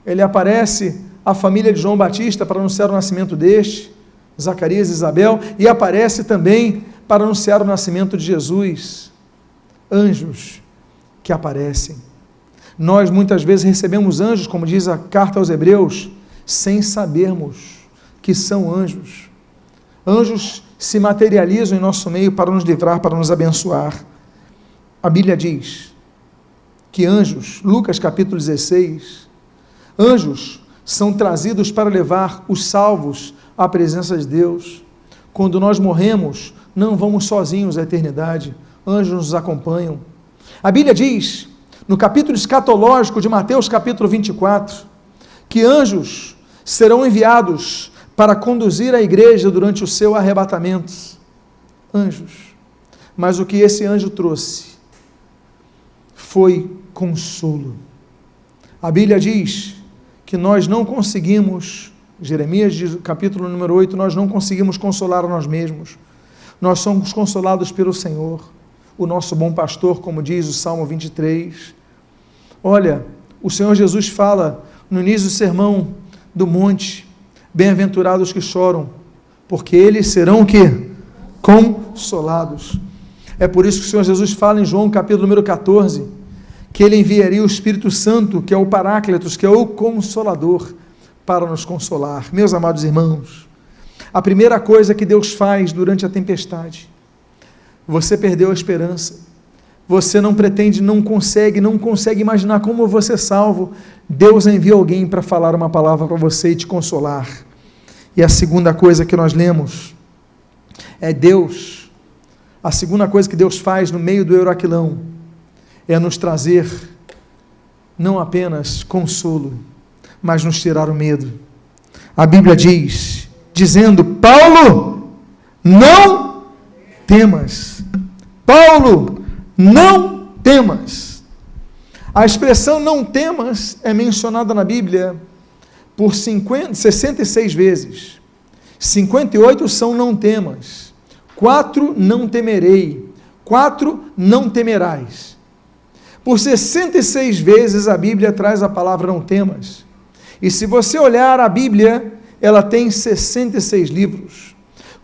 S1: ele aparece à família de João Batista para anunciar o nascimento deste, Zacarias e Isabel, e aparece também para anunciar o nascimento de Jesus. Anjos que aparecem. Nós muitas vezes recebemos anjos, como diz a carta aos Hebreus, sem sabermos que são anjos. Anjos se materializam em nosso meio para nos livrar, para nos abençoar. A Bíblia diz que anjos, Lucas capítulo 16, anjos são trazidos para levar os salvos à presença de Deus. Quando nós morremos, não vamos sozinhos à eternidade, anjos nos acompanham. A Bíblia diz, no capítulo escatológico de Mateus capítulo 24, que anjos serão enviados para conduzir a igreja durante o seu arrebatamento. Anjos. Mas o que esse anjo trouxe foi consolo. A Bíblia diz que nós não conseguimos, Jeremias diz, capítulo número 8, nós não conseguimos consolar a nós mesmos. Nós somos consolados pelo Senhor, o nosso bom pastor, como diz o Salmo 23. Olha, o Senhor Jesus fala no início do sermão do monte, bem-aventurados que choram, porque eles serão o quê? Consolados. É por isso que o Senhor Jesus fala em João capítulo número 14, que Ele enviaria o Espírito Santo, que é o Paráclitos, que é o Consolador, para nos consolar. Meus amados irmãos, a primeira coisa que Deus faz durante a tempestade, você perdeu a esperança, você não pretende, não consegue imaginar como você é salvo, Deus envia alguém para falar uma palavra para você e te consolar. E a segunda coisa que nós lemos, a segunda coisa que Deus faz no meio do Euraquilão, é nos trazer não apenas consolo, mas nos tirar o medo. A Bíblia diz, dizendo, Paulo, não temas. Paulo, não temas. A expressão não temas é mencionada na Bíblia por 66 vezes. 58 são não temas. 4 não temerei. 4 não temerás. Por 66 vezes a Bíblia traz a palavra não temas. E se você olhar a Bíblia, ela tem 66 livros.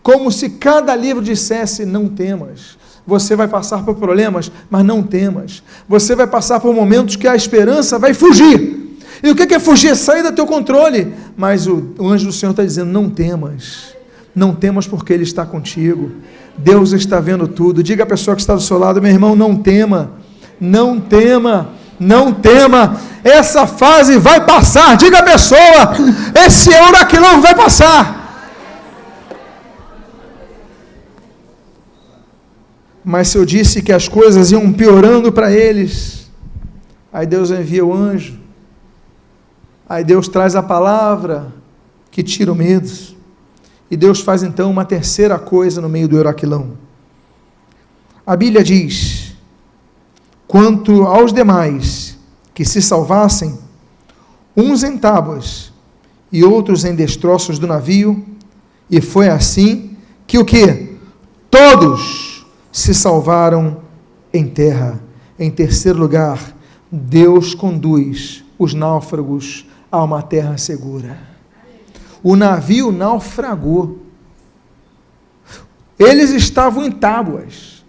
S1: Como se cada livro dissesse não temas. Você vai passar por problemas, mas não temas. Você vai passar por momentos que a esperança vai fugir. E o que é fugir? É sair do teu controle. Mas o anjo do Senhor está dizendo, não temas. Não temas porque Ele está contigo. Deus está vendo tudo. Diga à pessoa que está do seu lado, meu irmão, não tema. Não tema, não tema, essa fase vai passar, diga a pessoa, esse Euraquilão vai passar. Mas se eu disse que as coisas iam piorando para eles, aí Deus envia o anjo, aí Deus traz a palavra que tira o medo, e Deus faz então uma terceira coisa no meio do Euraquilão. A Bíblia diz, quanto aos demais que se salvassem, uns em tábuas e outros em destroços do navio, e foi assim que o quê? Todos se salvaram em terra. Em terceiro lugar, Deus conduz os náufragos a uma terra segura. O navio naufragou. Eles estavam em tábuas.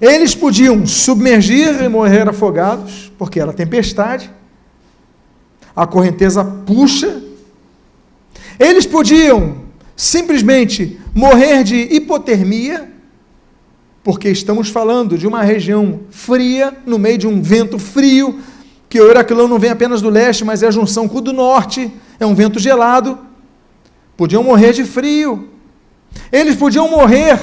S1: Eles podiam submergir e morrer afogados, porque era tempestade, a correnteza puxa. Eles podiam simplesmente morrer de hipotermia, porque estamos falando de uma região fria, no meio de um vento frio, que o Euraquilão não vem apenas do leste, mas é a junção com o do norte, é um vento gelado. Podiam morrer de frio. Eles podiam morrer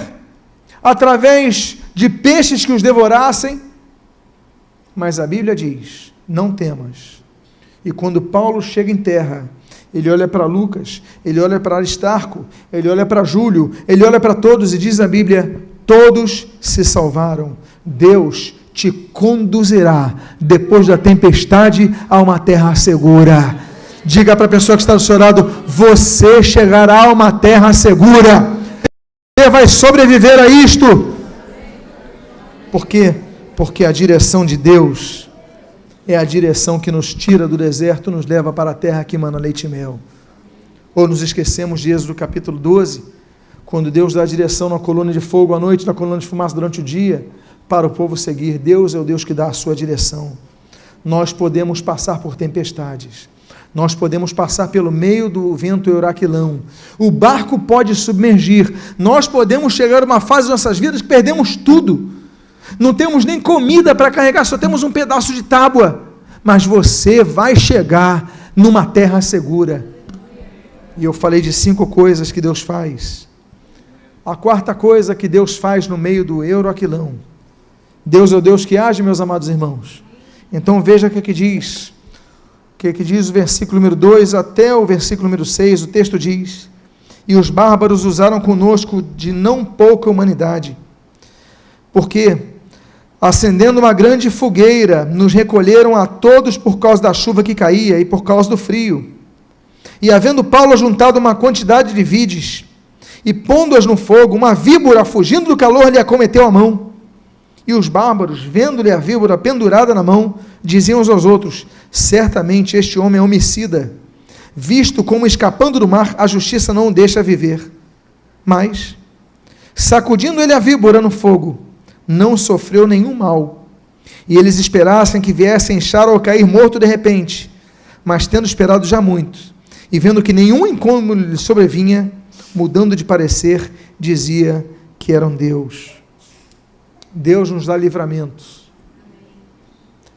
S1: através de peixes que os devorassem, mas a Bíblia diz, não temas. E quando Paulo chega em terra, ele olha para Lucas, ele olha para Aristarco, ele olha para Júlio, ele olha para todos e diz a Bíblia, todos se salvaram. Deus te conduzirá, depois da tempestade, a uma terra segura. Diga para a pessoa que está do seu lado, você chegará a uma terra segura. Você vai sobreviver a isto. Por quê? Porque a direção de Deus é a direção que nos tira do deserto, nos leva para a terra que emana leite e mel. Ou nos esquecemos de Êxodo capítulo 12, quando Deus dá a direção na coluna de fogo à noite, na coluna de fumaça durante o dia, para o povo seguir. Deus é o Deus que dá a sua direção. Nós podemos passar por tempestades, nós podemos passar pelo meio do vento Euraquilão, o barco pode submergir, nós podemos chegar a uma fase de nossas vidas que perdemos tudo, não temos nem comida para carregar, só temos um pedaço de tábua, mas você vai chegar numa terra segura. E eu falei de 5 coisas que Deus faz. A quarta coisa que Deus faz no meio do Euraquilão, Deus é o Deus que age, meus amados irmãos. Então veja o que diz, o versículo número 2 até o versículo número 6, o texto diz, e os bárbaros usaram conosco de não pouca humanidade, porque, acendendo uma grande fogueira, nos recolheram a todos por causa da chuva que caía e por causa do frio. E havendo Paulo ajuntado uma quantidade de vides, e pondo-as no fogo, uma víbora, fugindo do calor, lhe acometeu a mão. E os bárbaros, vendo-lhe a víbora pendurada na mão, diziam uns aos outros, certamente este homem é homicida, visto como escapando do mar, a justiça não o deixa viver. Mas, sacudindo ele a víbora no fogo, não sofreu nenhum mal. E eles esperassem que viesse a inchar ou cair morto de repente, mas tendo esperado já muito, e vendo que nenhum incômodo lhe sobrevinha, mudando de parecer, dizia que era um Deus. Deus nos dá livramento,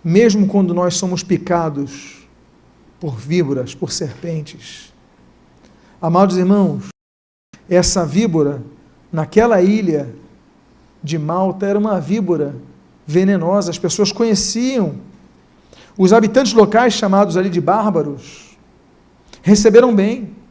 S1: mesmo quando nós somos picados por víboras, por serpentes. Amados irmãos, essa víbora, naquela ilha de Malta, era uma víbora venenosa, as pessoas conheciam. Os habitantes locais, chamados ali de bárbaros, receberam bem.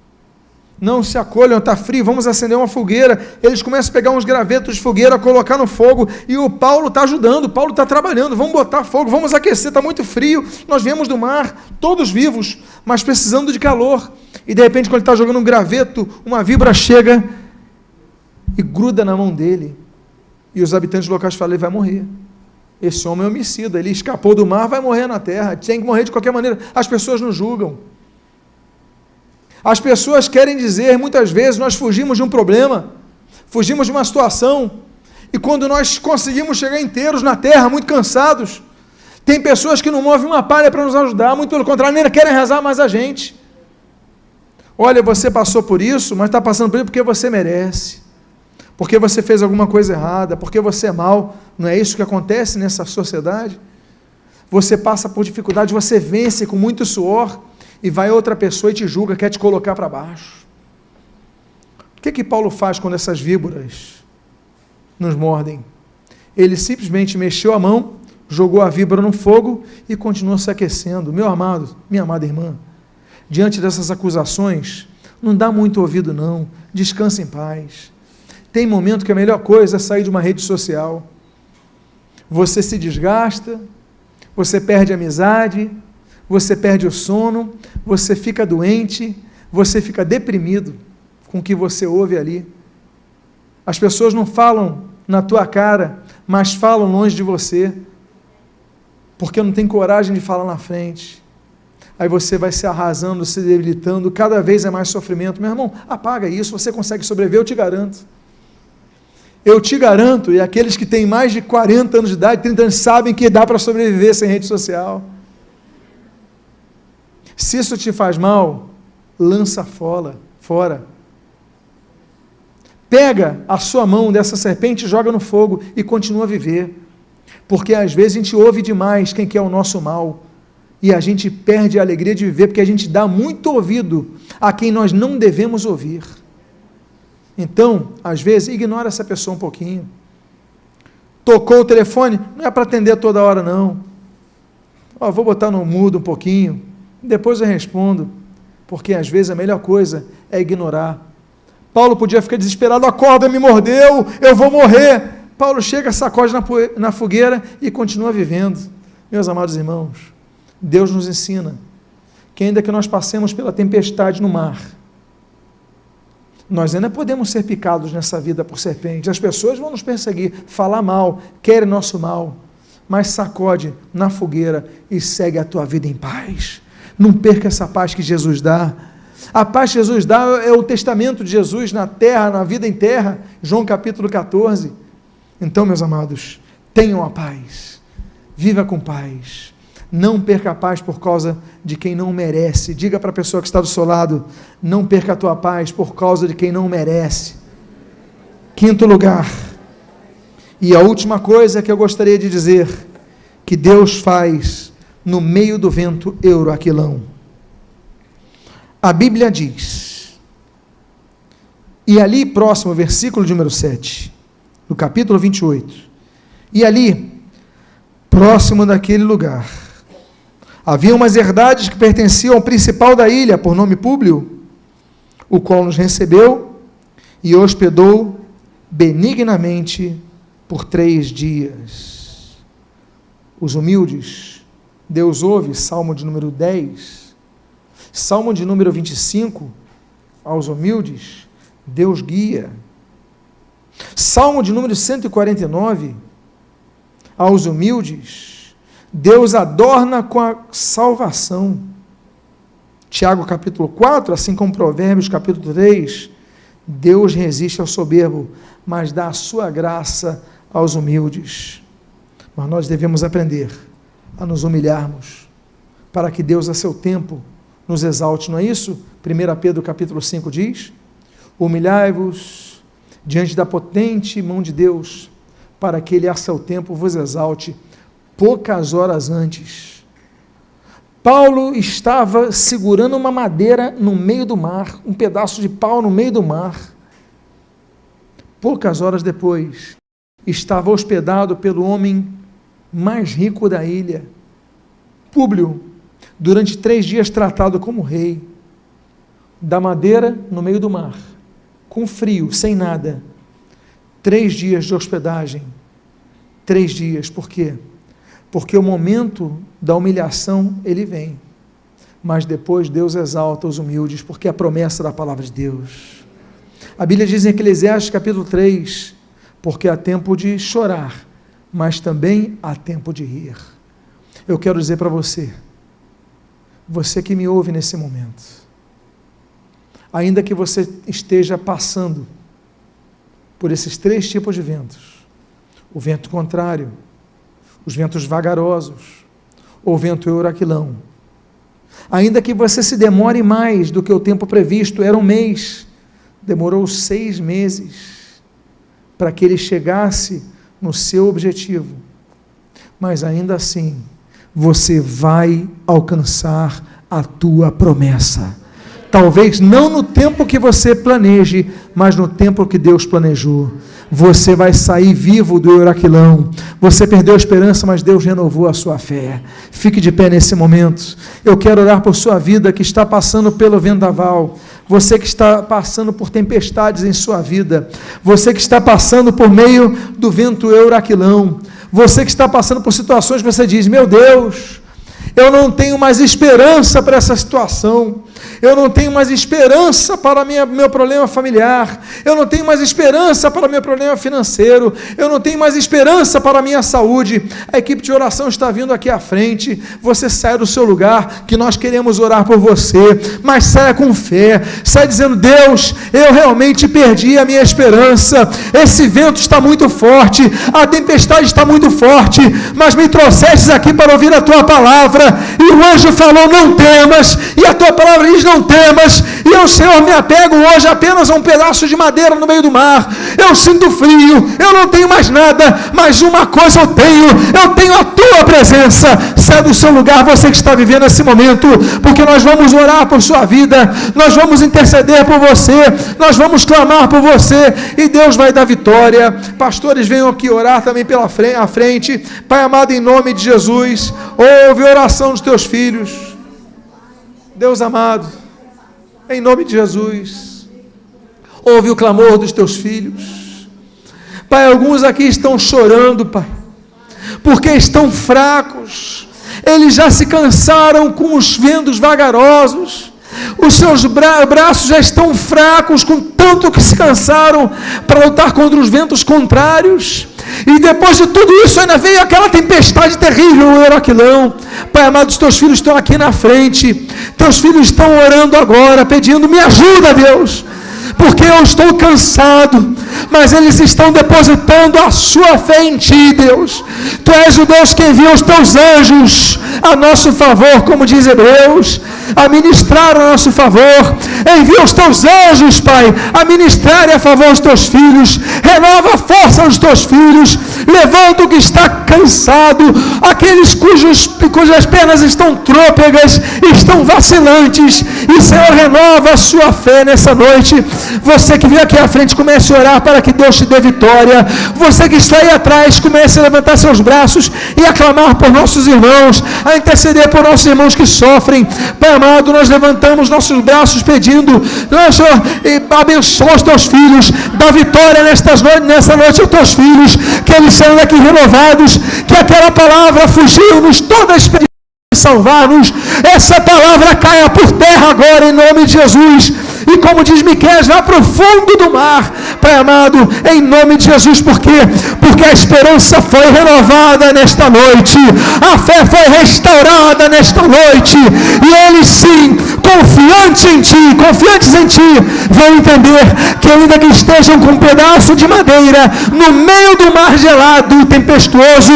S1: Não se acolham, está frio, vamos acender uma fogueira. Eles começam a pegar uns gravetos de fogueira, colocar no fogo, e o Paulo está ajudando, o Paulo está trabalhando, vamos botar fogo, vamos aquecer, está muito frio, nós viemos do mar, todos vivos, mas precisando de calor. E de repente, quando ele está jogando um graveto, uma víbora chega e gruda na mão dele, e os habitantes locais falam, ele vai morrer. Esse homem é homicida, ele escapou do mar, vai morrer na terra, tem que morrer de qualquer maneira. As pessoas não julgam. As pessoas querem dizer, muitas vezes, nós fugimos de um problema, fugimos de uma situação, e quando nós conseguimos chegar inteiros na terra, muito cansados, tem pessoas que não movem uma palha para nos ajudar, muito pelo contrário, nem querem rezar mais a gente. Olha, você passou por isso, mas está passando por isso porque você merece, porque você fez alguma coisa errada, porque você é mau. Não é isso que acontece nessa sociedade? Você passa por dificuldade, você vence com muito suor, e vai outra pessoa e te julga, quer te colocar para baixo. O que Paulo faz quando essas víboras nos mordem? Ele simplesmente mexeu a mão, jogou a víbora no fogo e continuou se aquecendo. Meu amado, minha amada irmã, diante dessas acusações, não dá muito ouvido não, descansa em paz. Tem momento que a melhor coisa é sair de uma rede social. Você se desgasta, você perde a amizade, você perde o sono, você fica doente, você fica deprimido com o que você ouve ali. As pessoas não falam na tua cara, mas falam longe de você, porque não tem coragem de falar na frente. Aí você vai se arrasando, se debilitando, cada vez é mais sofrimento. Meu irmão, apaga isso, você consegue sobreviver, eu te garanto. Eu te garanto, e aqueles que têm mais de 40 anos de idade, 30 anos, sabem que dá para sobreviver sem rede social. Se isso te faz mal, lança fora. Pega a sua mão dessa serpente, joga no fogo e continua a viver. Porque às vezes a gente ouve demais quem quer o nosso mal. E a gente perde a alegria de viver, porque a gente dá muito ouvido a quem nós não devemos ouvir. Então, às vezes, ignora essa pessoa um pouquinho. Tocou o telefone, não é para atender toda hora, não. Vou botar no mudo um pouquinho, depois eu respondo. Porque às vezes a melhor coisa é ignorar. Paulo podia ficar desesperado, a corda me mordeu, eu vou morrer. Paulo chega, sacode na fogueira e continua vivendo. Meus amados irmãos, Deus nos ensina que ainda que nós passemos pela tempestade no mar, nós ainda podemos ser picados nessa vida por serpentes. As pessoas vão nos perseguir, falar mal, querem nosso mal, mas sacode na fogueira e segue a tua vida em paz. Não perca essa paz que Jesus dá. A paz que Jesus dá é o testamento de Jesus na terra, na vida em terra, João capítulo 14. Então, meus amados, tenham a paz, viva com paz, não perca a paz por causa de quem não merece. Diga para a pessoa que está do seu lado, não perca a tua paz por causa de quem não merece. Quinto lugar, e a última coisa que eu gostaria de dizer, que Deus faz no meio do vento euroaquilão. A Bíblia diz, e ali próximo, versículo de número 7, no capítulo 28, e ali, próximo daquele lugar, havia umas herdades que pertenciam ao principal da ilha, por nome Públio, o qual nos recebeu e hospedou benignamente por 3 dias. Os humildes, Deus ouve, Salmo de número 10, Salmo de número 25, aos humildes, Deus guia. Salmo de número 149, aos humildes, Deus adorna com a salvação. Tiago capítulo 4, assim como Provérbios capítulo 3, Deus resiste ao soberbo, mas dá a sua graça aos humildes. Mas nós devemos aprender a nos humilharmos, para que Deus a seu tempo nos exalte, não é isso? 1 Pedro capítulo 5 diz, humilhai-vos diante da potente mão de Deus, para que Ele a seu tempo vos exalte, poucas horas antes. Paulo estava segurando uma madeira no meio do mar, um pedaço de pau no meio do mar. Poucas horas depois, estava hospedado pelo homem mais rico da ilha, Públio, durante 3 dias tratado como rei, da madeira no meio do mar, com frio, sem nada, 3 dias de hospedagem, 3 dias, por quê? Porque o momento da humilhação, ele vem, mas depois Deus exalta os humildes, porque é a promessa da palavra de Deus. A Bíblia diz em Eclesiastes capítulo 3, porque há tempo de chorar, mas também há tempo de rir. Eu quero dizer para você, você que me ouve nesse momento, ainda que você esteja passando por esses 3 tipos de ventos, o vento contrário, os ventos vagarosos, ou vento euroaquilão, ainda que você se demore mais do que o tempo previsto, era 1 mês, demorou 6 meses, para que ele chegasse no seu objetivo, mas ainda assim, você vai alcançar a tua promessa, talvez não no tempo que você planeje, mas no tempo que Deus planejou. Você vai sair vivo do euroaquilão. Você perdeu a esperança, mas Deus renovou a sua fé. Fique de pé nesse momento. Eu quero orar por sua vida que está passando pelo vendaval. Você que está passando por tempestades em sua vida. Você que está passando por meio do vento euroaquilão. Você que está passando por situações que você diz, meu Deus, Eu não tenho mais esperança para essa situação. Eu não tenho mais esperança para meu problema familiar. Eu não tenho mais esperança para meu problema financeiro. Eu não tenho mais esperança para a minha saúde. A equipe de oração está vindo aqui à frente. Você sai do seu lugar, que nós queremos orar por você. Mas saia com fé. Sai dizendo: Deus, eu realmente perdi a minha esperança. Esse vento está muito forte. A tempestade está muito forte. Mas me trouxestes aqui para ouvir a tua palavra. E o anjo falou: não temas. E a tua palavra diz: não temas. E eu, Senhor, me apego hoje apenas a um pedaço de madeira no meio do mar. Eu sinto frio, eu não tenho mais nada, mas uma coisa eu tenho a tua presença. Sai do seu lugar, você que está vivendo esse momento, porque nós vamos orar por sua vida, nós vamos interceder por você, nós vamos clamar por você, e Deus vai dar vitória. Pastores, venham aqui orar também pela frente. Pai amado, em nome de Jesus, ouve a oração dos teus filhos. Deus amado, em nome de Jesus, ouve o clamor dos teus filhos. Pai, alguns aqui estão chorando, Pai, porque estão fracos. Eles já se cansaram com os ventos vagarosos. Os seus braços já estão fracos, com tanto que se cansaram para lutar contra os ventos contrários. E depois de tudo isso ainda veio aquela tempestade terrível, o Huraquilão. Pai amado, os teus filhos estão aqui na frente. Teus filhos estão orando agora, pedindo: me ajuda, Deus, porque eu estou cansado. Mas eles estão depositando a sua fé em Ti, Deus. Tu és o Deus que envia os Teus anjos a nosso favor, como diz Hebreus, a ministrar a nosso favor. Envia os Teus anjos, Pai, a ministrarem a favor dos Teus filhos. Renova a força dos Teus filhos. Levanta o que está cansado, aqueles cujas pernas estão trôpegas, estão vacilantes. E, Senhor, renova a sua fé nessa noite. Você que veio aqui à frente, comece a orar para que Deus te dê vitória. Você que está aí atrás, comece a levantar seus braços e a clamar por nossos irmãos, a interceder por nossos irmãos que sofrem. Pai amado, nós levantamos nossos braços pedindo: Senhor, abençoa os teus filhos, dá vitória nessa noite aos teus filhos, que eles saiam daqui renovados, que aquela palavra fugiu-nos toda a experiência de salvar-nos, essa palavra caia por terra agora em nome de Jesus. E como diz Miqueias, vá para o fundo do mar, Pai amado, em nome de Jesus. Por quê? Porque a esperança foi renovada nesta noite, a fé foi restaurada nesta noite, e eles sim, confiantes em Ti, vão entender que ainda que estejam com um pedaço de madeira no meio do mar gelado e tempestuoso,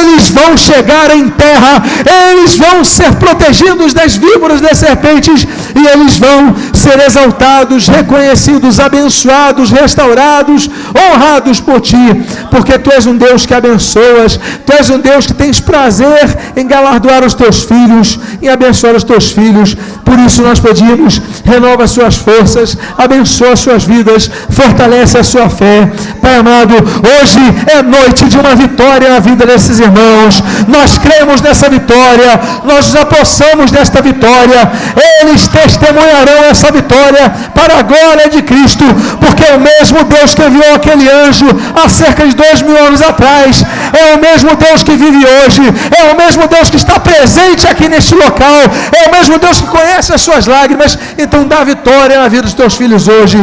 S1: eles vão chegar em terra, eles vão ser protegidos das víboras, das serpentes, e eles vão ser exaltados, reconhecidos, abençoados, restaurados, honrados por Ti, porque Tu és um Deus que abençoas, Tu és um Deus que tens prazer em galardoar os Teus filhos, em abençoar os Teus filhos. Por isso nós pedimos: renova as suas forças, abençoa as suas vidas, fortalece a sua fé. Pai amado, hoje é noite de uma vitória na vida desses irmãos. Nós cremos nessa vitória, nós nos apossamos desta vitória. Eles testemunharão essa vitória para a glória de Cristo, porque é o mesmo Deus que enviou aquele anjo há cerca de 2000 anos atrás, é o mesmo Deus que vive hoje, é o mesmo Deus que está presente aqui neste local, é o mesmo Deus que conhece as suas lágrimas. Então dá vitória na vida dos teus filhos hoje.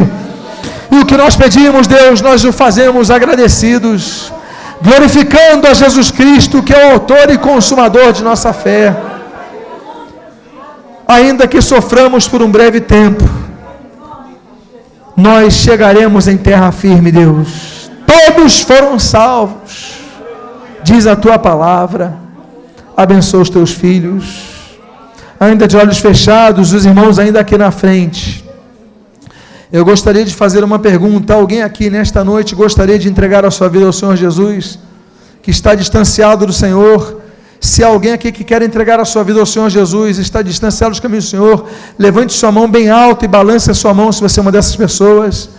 S1: E o que nós pedimos, Deus, nós o fazemos agradecidos, glorificando a Jesus Cristo, que é o autor e consumador de nossa fé. Ainda que soframos por um breve tempo, nós chegaremos em terra firme, Deus. Todos foram salvos, diz a Tua palavra. Abençoa os Teus filhos. Ainda de olhos fechados, os irmãos ainda aqui na frente. Eu gostaria de fazer uma pergunta. Alguém aqui nesta noite gostaria de entregar a sua vida ao Senhor Jesus, que está distanciado do Senhor? Se há alguém aqui que quer entregar a sua vida ao Senhor Jesus, está distanciado dos caminhos do Senhor, levante sua mão bem alta e balance a sua mão, se você é uma dessas pessoas.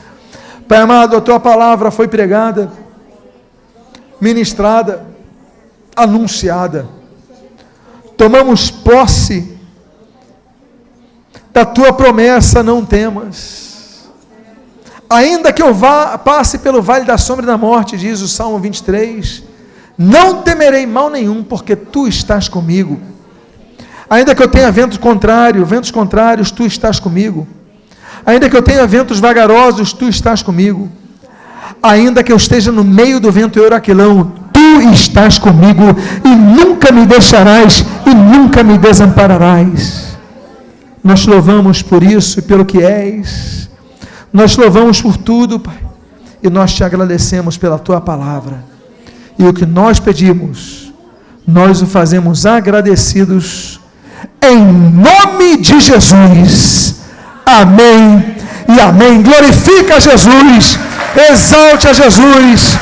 S1: Pai amado, a Tua palavra foi pregada, ministrada, anunciada. Tomamos posse da Tua promessa: não temas. Ainda que eu passe pelo vale da sombra e da morte, diz o Salmo 23, não temerei mal nenhum, porque Tu estás comigo. Ainda que eu tenha ventos contrários, tu estás comigo. Ainda que eu tenha ventos vagarosos, tu estás comigo. Ainda que eu esteja no meio do vento euraquilão, tu estás comigo e nunca me deixarás e nunca me desampararás. Nós te louvamos por isso e pelo que és. Nós te louvamos por tudo, Pai. E nós te agradecemos pela tua palavra. E o que nós pedimos, nós o fazemos agradecidos em nome de Jesus. Amém e amém. Glorifica a Jesus, exalte a Jesus,